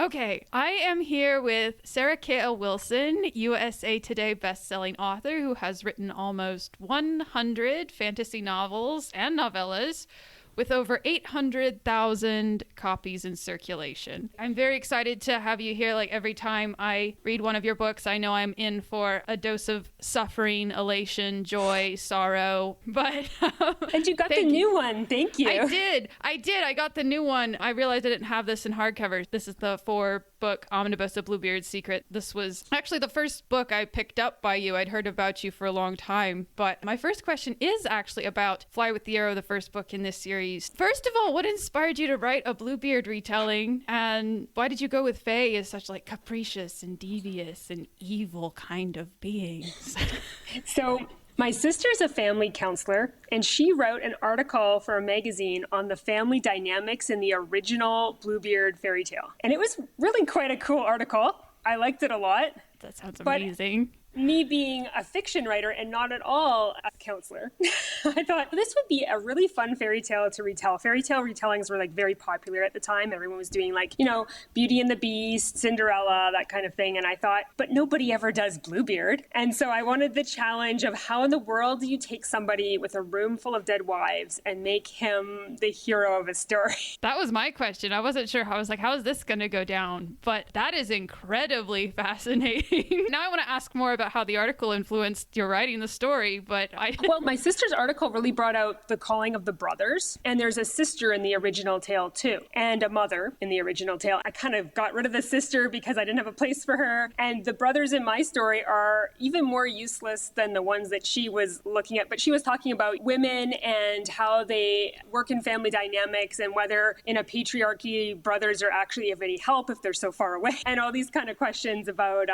Okay, I am here with Sarah K.L. Wilson, USA Today bestselling author who has written almost 100 fantasy novels and novellas with over 800,000 copies in circulation. I'm very excited to have you here. Like every time I read one of your books, I know I'm in for a dose of suffering, elation, joy, sorrow. But and you got the new one. Thank you. I did. I got the new one. I realized I didn't have this in hardcover. This is the 4-book Omnibus of Bluebeard's Secret. This was actually the first book I picked up by you. I'd heard about you for a long time. But my first question is actually about Fly with the Arrow, the first book in this series. First of all, what inspired you to write a Bluebeard retelling, and why did you go with Fae as such like capricious and devious and evil kind of beings? So my sister's a family counselor, and she wrote an article for a magazine on the family dynamics in the original Bluebeard fairy tale. And it was really quite a cool article. I liked it a lot. That sounds amazing. But me being a fiction writer and not at all a counselor, I thought this would be a really fun fairy tale to retell. Fairy tale retellings were like very popular at the time. Everyone was doing like, Beauty and the Beast, Cinderella, that kind of thing. And I thought, but nobody ever does Bluebeard. And so I wanted the challenge of how in the world do you take somebody with a room full of dead wives and make him the hero of a story? That was my question. I wasn't sure. I was like, how is this going to go down? But that is incredibly fascinating. Now I want to ask more about how the article influenced your writing the story, but Well, my sister's article really brought out the calling of the brothers, and there's a sister in the original tale too, and a mother in the original tale. I kind of got rid of the sister because I didn't have a place for her, and the brothers in my story are even more useless than the ones that she was looking at, but she was talking about women and how they work in family dynamics and whether in a patriarchy brothers are actually of any help if they're so far away, and all these kind of questions about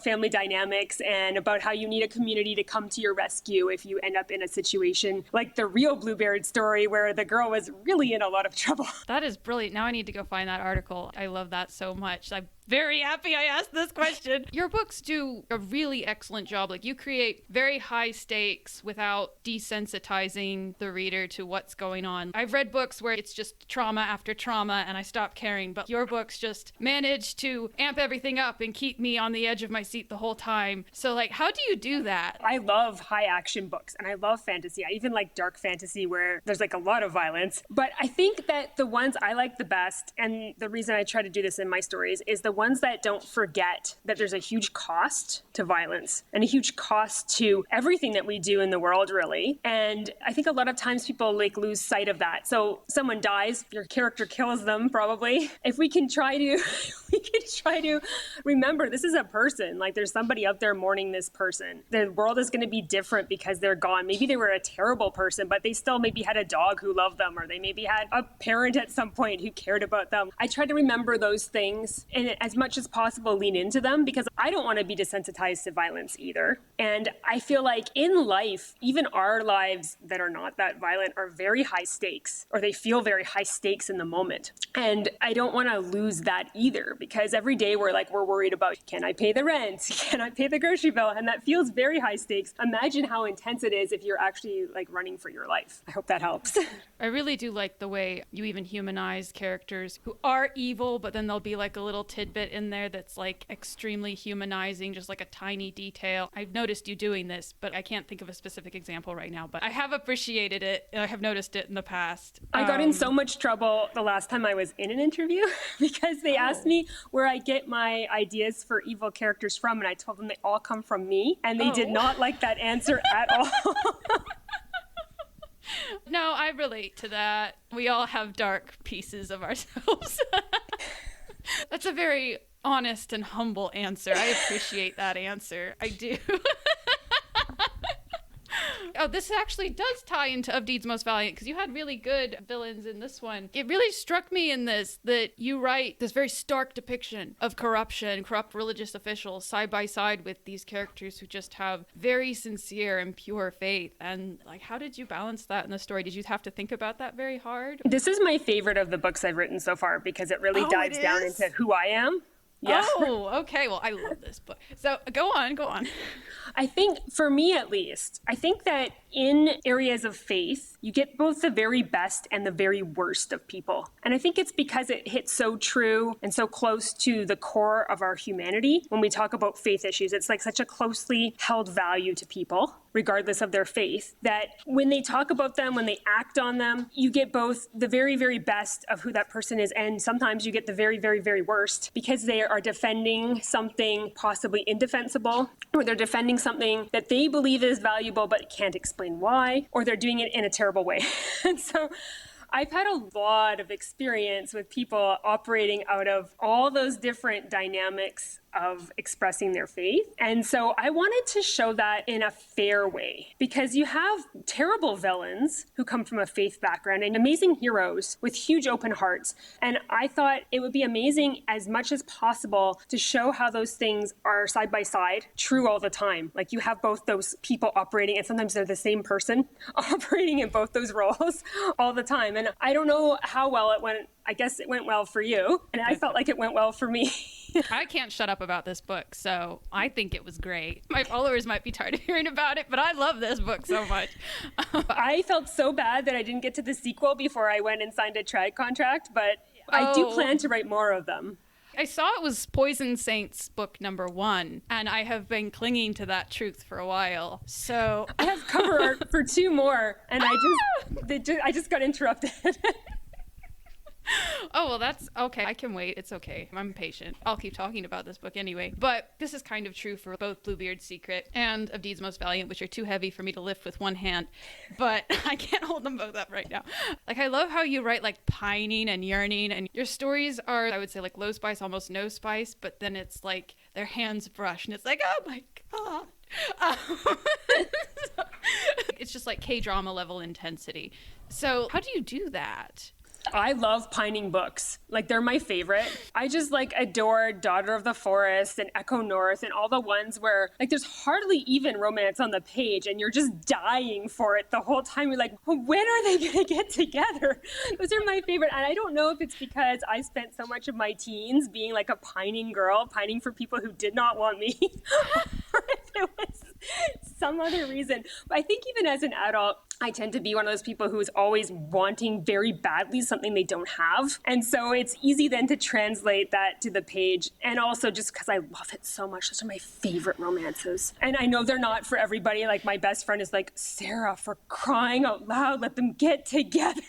family dynamics and about how you need a community to come to your rescue if you end up in a situation like the real Bluebeard story where the girl was really in a lot of trouble. That is brilliant. Now I need to go find that article. I love that so much. I'm very happy I asked this question. Your books do a really excellent job. Like you create very high stakes without desensitizing the reader to what's going on. I've read books where it's just trauma after trauma and I stop caring, but your books just manage to amp everything up and keep me on the edge of my seat the whole time. So like, how do you do that? I love high action books and I love fantasy. I even like dark fantasy where there's like a lot of violence. But I think that the ones I like the best, and the reason I try to do this in my stories, is the ones that don't forget that there's a huge cost to violence and a huge cost to everything that we do in the world, really. And I think a lot of times people like lose sight of that. So someone dies, your character kills them probably. If we can try to remember this is a person, like there's somebody out there mourning this person. The world is going to be different because they're gone. Maybe they were a terrible person, but they still maybe had a dog who loved them, or they maybe had a parent at some point who cared about them. I try to remember those things and as much as possible lean into them because I don't want to be desensitized to violence either. And I feel like in life, even our lives that are not that violent are very high stakes, or they feel very high stakes in the moment. And I don't want to lose that either because every day we're worried about, can I pay the rent? Can I pay the grocery bill? And that feels very high stakes. Imagine how intense it is if you're actually like running for your life. I hope that helps. I really do like the way you even humanize characters who are evil, but then there'll be like a little tidbit in there that's like extremely humanizing, just like a tiny detail. I've noticed you doing this, but I can't think of a specific example right now, but I have appreciated it. I have noticed it in the past. I got in so much trouble the last time I was in an interview because they asked me where I get my ideas for evil characters from, and I told them they all come from me, and they did not like that answer at all. No, I relate to that. We all have dark pieces of ourselves. That's a very honest and humble answer. I appreciate that answer. I do. Oh, this actually does tie into Of Deeds Most Valiant, because you had really good villains in this one. It really struck me in this that you write this very stark depiction of corruption, corrupt religious officials side by side with these characters who just have very sincere and pure faith. And like, how did you balance that in the story? Did you have to think about that very hard? This is my favorite of the books I've written so far because it really dives down into who I am. Yeah. Oh, okay. Well, I love this book. So go on, go on. I think, for me at least, I think that in areas of faith, you get both the very best and the very worst of people. And I think it's because it hits so true and so close to the core of our humanity. When we talk about faith issues, it's like such a closely held value to people, regardless of their faith, that when they talk about them, when they act on them, you get both the very, very best of who that person is, and sometimes you get the very, very, very worst, because they are defending something possibly indefensible, or they're defending something that they believe is valuable but can't explain why, or they're doing it in a terrible way. And so I've had a lot of experience with people operating out of all those different dynamics of expressing their faith. And so I wanted to show that in a fair way, because you have terrible villains who come from a faith background and amazing heroes with huge open hearts. And I thought it would be amazing as much as possible to show how those things are side by side, true all the time. Like, you have both those people operating, and sometimes they're the same person operating in both those roles all the time. And I don't know how well it went. I guess it went well for you, and I felt like it went well for me. I can't shut up about this book, so I think it was great. My followers might be tired of hearing about it, but I love this book so much. I felt so bad that I didn't get to the sequel before I went and signed a trade contract, but I do plan to write more of them. I saw it was Poison Saints book #1, and I have been clinging to that truth for a while. So I have cover art for 2 more, and I just got interrupted. Oh, well, that's okay. I can wait. It's okay. I'm patient. I'll keep talking about this book anyway. But this is kind of true for both Bluebeard's Secret and of Deeds Most Valiant, which are too heavy for me to lift with one hand. But I can't hold them both up right now. Like, I love how you write like pining and yearning, and your stories are, I would say, like low spice, almost no spice, but then it's like their hands brush, and it's like, oh my God. It's just like K-drama level intensity. So how do you do that? I love pining books. Like, they're my favorite. I just like adore Daughter of the Forest and Echo North and all the ones where like there's hardly even romance on the page and you're just dying for it the whole time. You're like, when are they going to get together? Those are my favorite. And I don't know if it's because I spent so much of my teens being like a pining girl, pining for people who did not want me, or if it was some other reason. But I think even as an adult, I tend to be one of those people who is always wanting very badly something they don't have. And so it's easy then to translate that to the page. And also just because I love it so much. Those are my favorite romances. And I know they're not for everybody. Like, my best friend is like, Sarah, for crying out loud, let them get together.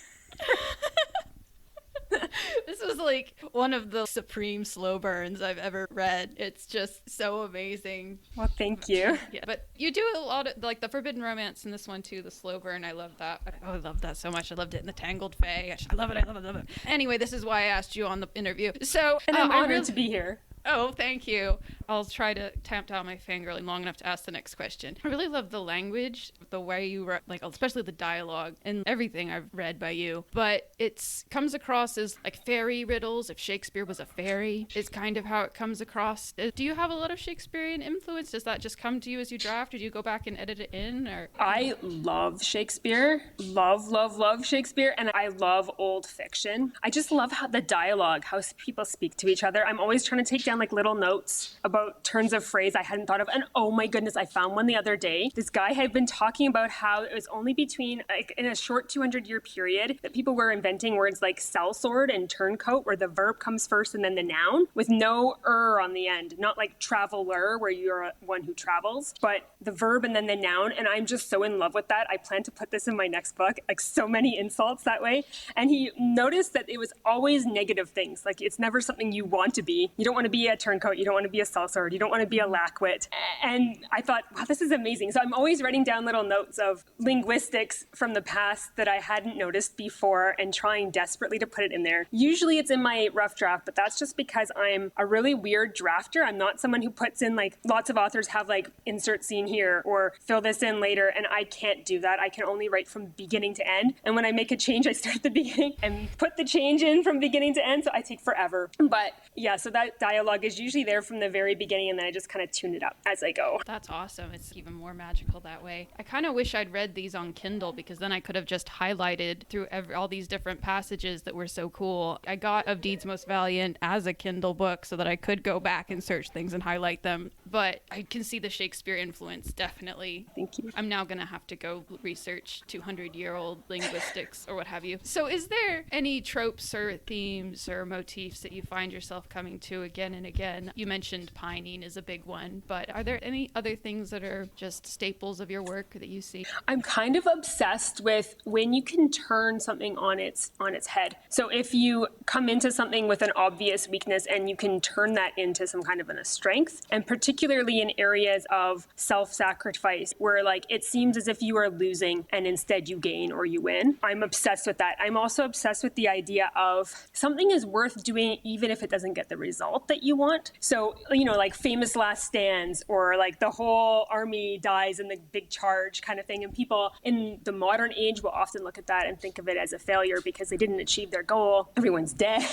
This was like one of the supreme slow burns I've ever read. It's just so amazing. Well, thank you. Yeah, but you do a lot of like the forbidden romance in this one too, the slow burn. I love that. I love that so much. I loved it in the Tangled Fae. I love it. I love it. I love it. Anyway, this is why I asked you on the interview. So And I'm honored to be here. Oh, thank you. I'll try to tamp down my fangirling long enough to ask the next question. I really love the language, the way you write, like especially the dialogue and everything I've read by you. But it comes across as like fairy riddles. If Shakespeare was a fairy, is kind of how it comes across. Do you have a lot of Shakespearean influence? Does that just come to you as you draft, or do you go back and edit it in? Or I love Shakespeare. Love Shakespeare. And I love old fiction. I just love how the dialogue, how people speak to each other. I'm always trying to take down like little notes about turns of phrase I hadn't thought of. And oh my goodness, I found one the other day. This guy had been talking about how it was only between like in a short 200-year period that people were inventing words like sellsword and turncoat, where the verb comes first and then the noun with no on the end. Not like traveler, where you're one who travels, but the verb and then the noun. And I'm just so in love with that. I plan to put this in my next book, like so many insults that way. And he noticed that it was always negative things. Like, it's never something you want to be. You don't want to be a turncoat. You don't want to be a sellsword. You don't want to be a lackwit. And I thought, wow, this is amazing. So I'm always writing down little notes of linguistics from the past that I hadn't noticed before and trying desperately to put it in there. Usually it's in my rough draft, but that's just because I'm a really weird drafter. I'm not someone who puts in, like, lots of authors have like insert scene here or fill this in later, and I can't do that. I can only write from beginning to end. And when I make a change, I start at the beginning and put the change in from beginning to end. So I take forever. But yeah, so that dialogue dialogue is usually there from the very beginning, and then I just kind of tune it up as I go. That's awesome. It's even more magical that way. I kind of wish I'd read these on Kindle, because then I could have just highlighted through all these different passages that were so cool. I got Of Deeds Most Valiant as a Kindle book so that I could go back and search things and highlight them. But I can see the Shakespeare influence, definitely. Thank you. I'm now going to have to go research 200-year-old linguistics or what have you. So is there any tropes or themes or motifs that you find yourself coming to again and again? You mentioned pining is a big one, but are there any other things that are just staples of your work that you see? I'm kind of obsessed with when you can turn something on its head. So if you come into something with an obvious weakness and you can turn that into some kind of a strength, and particularly in areas of self-sacrifice where like it seems as if you are losing and instead you gain or you win. I'm obsessed with that. I'm also obsessed with the idea of something is worth doing even if it doesn't get the result that you want. So, like famous last stands, or like the whole army dies in the big charge kind of thing. And people in the modern age will often look at that and think of it as a failure because they didn't achieve their goal. Everyone's dead.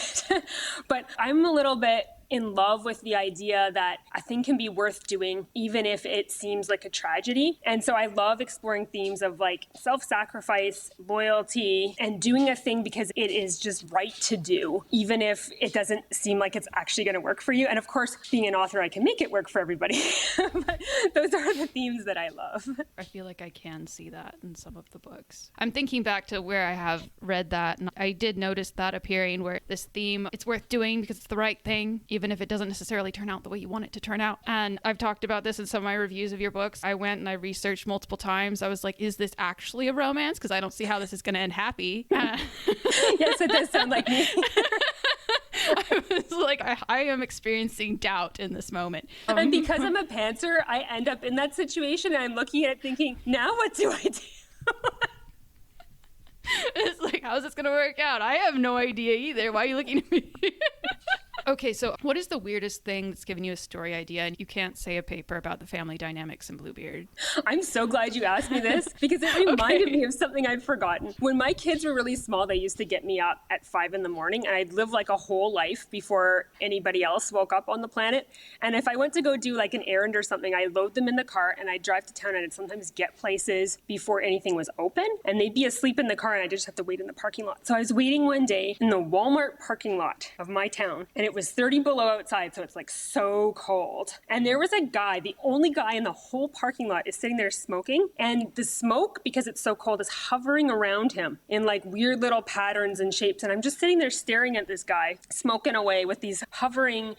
But I'm a little bit in love with the idea that a thing can be worth doing even if it seems like a tragedy. And so I love exploring themes of like self-sacrifice, loyalty, and doing a thing because it is just right to do, even if it doesn't seem like it's actually going to work for you. And of course, being an author, I can make it work for everybody. But those are the themes that I love. I feel like I can see that in some of the books. I'm thinking back to where I have read that, and I did notice that appearing, where this theme, it's worth doing because it's the right thing, even if it doesn't necessarily turn out the way you want it to turn out. And I've talked about this in some of my reviews of your books. I went and I researched multiple times. I was like, is this actually a romance? Because I don't see how this is going to end happy. Yes, it does sound like me. I was like, I am experiencing doubt in this moment. And because I'm a pantser, I end up in that situation and I'm looking at it thinking, now what do I do? It's like, how's this going to work out? I have no idea either. Why are you looking at me? Okay, so what is the weirdest thing that's given you a story idea and you can't say a paper about the family dynamics in Bluebeard? I'm so glad you asked me this because it reminded me of something I'd forgotten. When my kids were really small, they used to get me up at 5 a.m. and I'd live like a whole life before anybody else woke up on the planet. And if I went to go do like an errand or something, I'd load them in the car and I'd drive to town and I'd sometimes get places before anything was open. And they'd be asleep in the car and I'd just have to wait in the parking lot. So I was waiting one day in the Walmart parking lot of my town, and it was 30 below outside, so it's like so cold. And there was a guy, the only guy in the whole parking lot, is sitting there smoking. And the smoke, because it's so cold, is hovering around him in like weird little patterns and shapes. And I'm just sitting there staring at this guy smoking away with these hovering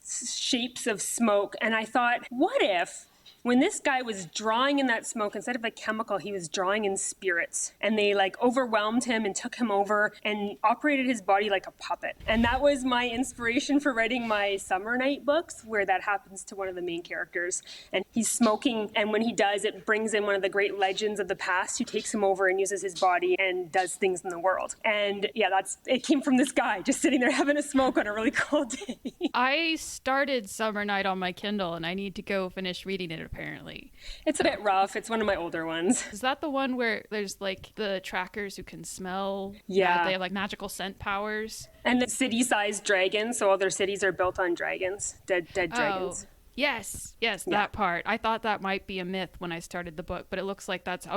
shapes of smoke. And I thought, what if when this guy was drawing in that smoke, instead of a chemical, he was drawing in spirits, and they like overwhelmed him and took him over and operated his body like a puppet. And that was my inspiration for writing my Summer Night books, where that happens to one of the main characters. And he's smoking, and when he does, it brings in one of the great legends of the past who takes him over and uses his body and does things in the world. And yeah, it came from this guy just sitting there having a smoke on a really cold day. I started Summer Night on my Kindle, and I need to go finish reading it, apparently. It's a bit rough. It's one of my older ones. Is that the one where there's like the trackers who can smell? Yeah. They have like magical scent powers. And the city-sized dragons, so all their cities are built on dragons, dead dragons. Yes, that part. I thought that might be a myth when I started the book, but it looks like that's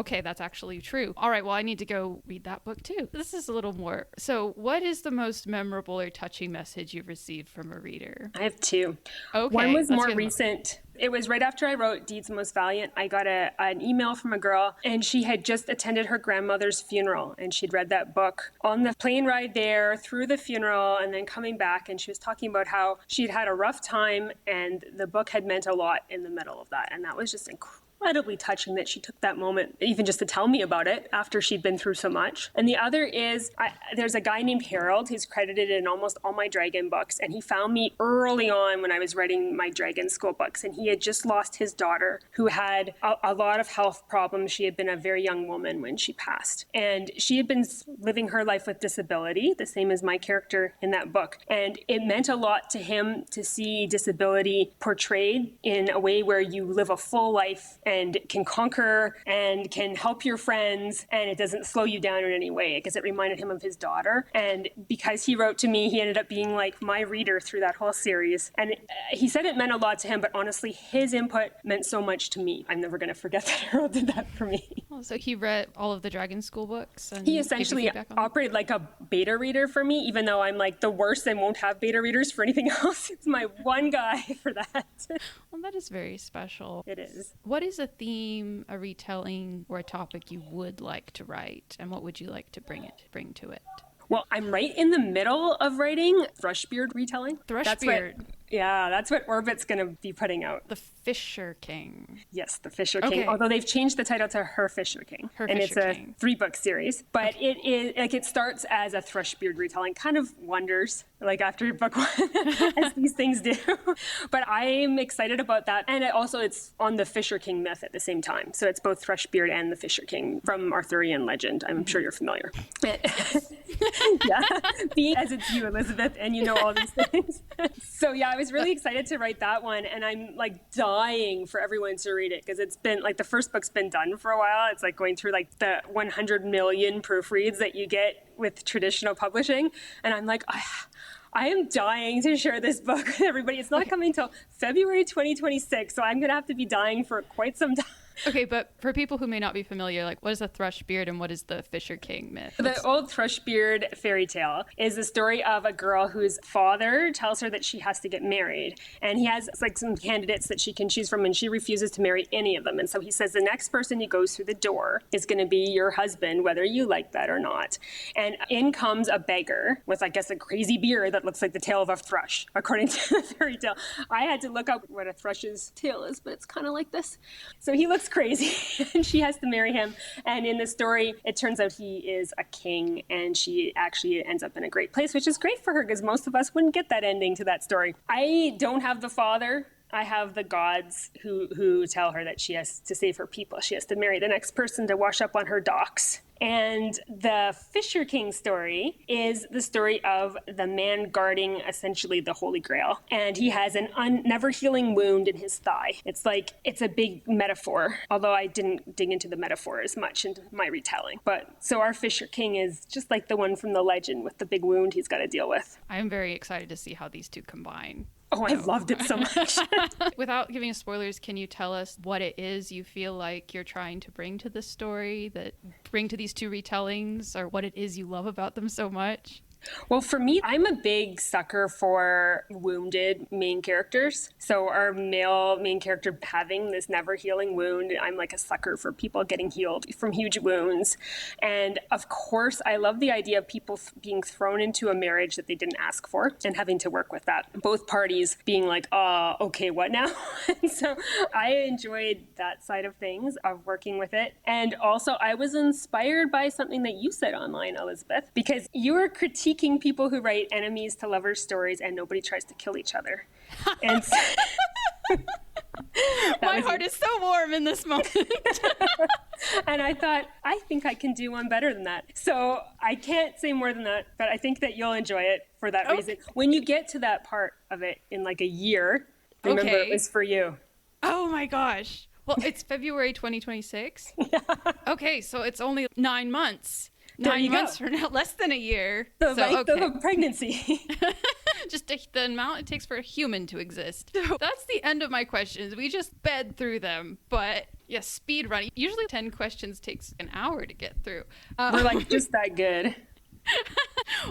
actually true. All right, well, I need to go read that book too. This is a little more. So what is the most memorable or touching message you've received from a reader? I have two. Okay. One was more recent. It was right after I wrote Deeds Most Valiant. I got an email from a girl, and she had just attended her grandmother's funeral, and she'd read that book on the plane ride there, through the funeral, and then coming back, and she was talking about how she'd had a rough time, and the book had meant a lot in the middle of that, and that was just incredibly touching that she took that moment even just to tell me about it after she'd been through so much. And the other is there's a guy named Harold who's credited in almost all my dragon books, and he found me early on when I was writing my dragon school books, and he had just lost his daughter who had a lot of health problems. She had been a very young woman when she passed, and she had been living her life with disability, the same as my character in that book. And it meant a lot to him to see disability portrayed in a way where you live a full life and can conquer and can help your friends, and it doesn't slow you down in any way. I guess it reminded him of his daughter. And because he wrote to me, he ended up being like my reader through that whole series. And he said it meant a lot to him, but honestly, his input meant so much to me. I'm never going to forget that Harold did that for me. Oh, so he read all of the Dragon School books? And He essentially operated like a beta reader for me, even though I'm like the worst and won't have beta readers for anything else. It's my one guy for that. Well, that is very special. It is. What is a theme, a retelling, or a topic you would like to write, and what would you like to bring to it? Well, I'm right in the middle of writing Thrushbeard retelling. Thrushbeard. That's what Orbit's going to be putting out. The Fisher King. Yes, the Fisher King. Although they've changed the title to Her Fisher King. It's a 3-book series. But it is like it starts as a Thrushbeard retelling, kind of wonders like after book 1, as these things do. But I'm excited about that. And it's on the Fisher King myth at the same time. So it's both Thrushbeard and the Fisher King from Arthurian legend. I'm sure you're familiar. Yeah, being as it's you, Elizabeth, and you know all these things. So yeah, I was really excited to write that one, and I'm like dying for everyone to read it because it's been like the first book's been done for a while. It's like going through like the 100 million proofreads that you get with traditional publishing, and I'm like, I am dying to share this book with everybody. It's not coming till February 2026, so I'm gonna have to be dying for quite some time. Okay, but for people who may not be familiar, like what is a Thrushbeard and what is the Fisher King myth? The old Thrushbeard fairy tale is the story of a girl whose father tells her that she has to get married. And he has like some candidates that she can choose from, and she refuses to marry any of them. And so he says the next person who goes through the door is going to be your husband, whether you like that or not. And in comes a beggar with, I guess, a crazy beard that looks like the tail of a thrush, according to the fairy tale. I had to look up what a thrush's tail is, but it's kind of like this. So he looks crazy and she has to marry him, and in the story it turns out he is a king and she actually ends up in a great place, which is great for her because most of us wouldn't get that ending to that story. I don't have the father. I have the gods who tell her that she has to save her people. She has to marry the next person to wash up on her docks. And the Fisher King story is the story of the man guarding essentially the Holy Grail. And he has an never healing wound in his thigh. It's a big metaphor, although I didn't dig into the metaphor as much into my retelling. But so our Fisher King is just like the one from the legend with the big wound he's got to deal with. I'm very excited to see how these two combine. Oh, I loved it so much. Without giving us spoilers, can you tell us what it is you feel like you're trying to bring to this story, that bring to these two retellings, or what it is you love about them so much? Well, for me, I'm a big sucker for wounded main characters. So our male main character having this never healing wound, I'm like a sucker for people getting healed from huge wounds. And of course, I love the idea of people being thrown into a marriage that they didn't ask for and having to work with that. Both parties being like, okay, what now? And so I enjoyed that side of things, of working with it. And also, I was inspired by something that you said online, Elizabeth, because you were critiquing people who write enemies to lovers stories and nobody tries to kill each other. And so, my heart is so warm in this moment. And I thought, I think I can do one better than that. So I can't say more than that, but I think that you'll enjoy it for that reason. When you get to that part of it in like a year, remember it was for you. Oh my gosh. Well, it's February 2026. Yeah. Okay, so it's only 9 months. There 9 you months go. from now, less than a year. The length of a pregnancy. Just the amount it takes for a human to exist. So that's the end of my questions. We just sped through them, but yeah, speed running. Usually 10 questions takes an hour to get through. We're like just that good.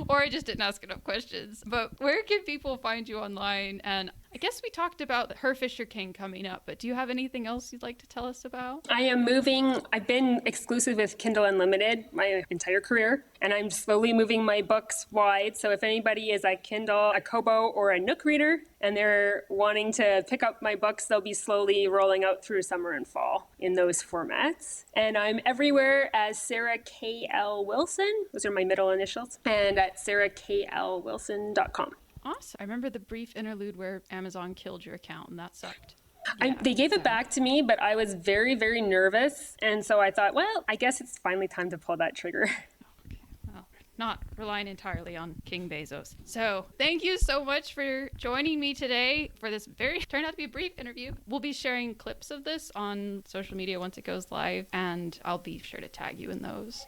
Or I just didn't ask enough questions. But where can people find you online? And I guess we talked about Her Fisher King coming up, but do you have anything else you'd like to tell us about? I am moving. I've been exclusive with Kindle Unlimited my entire career, and I'm slowly moving my books wide. So if anybody is a Kindle, a Kobo, or a Nook reader, and they're wanting to pick up my books, they'll be slowly rolling out through summer and fall in those formats. And I'm everywhere as Sarah K.L. Wilson. Those are my middle initials. And at sarahklwilson.com. Awesome. I remember the brief interlude where Amazon killed your account, and that sucked. They gave it back to me, but I was very, very nervous. And so I thought, well, I guess it's finally time to pull that trigger. Okay. Well, not relying entirely on King Bezos. So thank you so much for joining me today for this turned out to be a brief interview. We'll be sharing clips of this on social media once it goes live, and I'll be sure to tag you in those.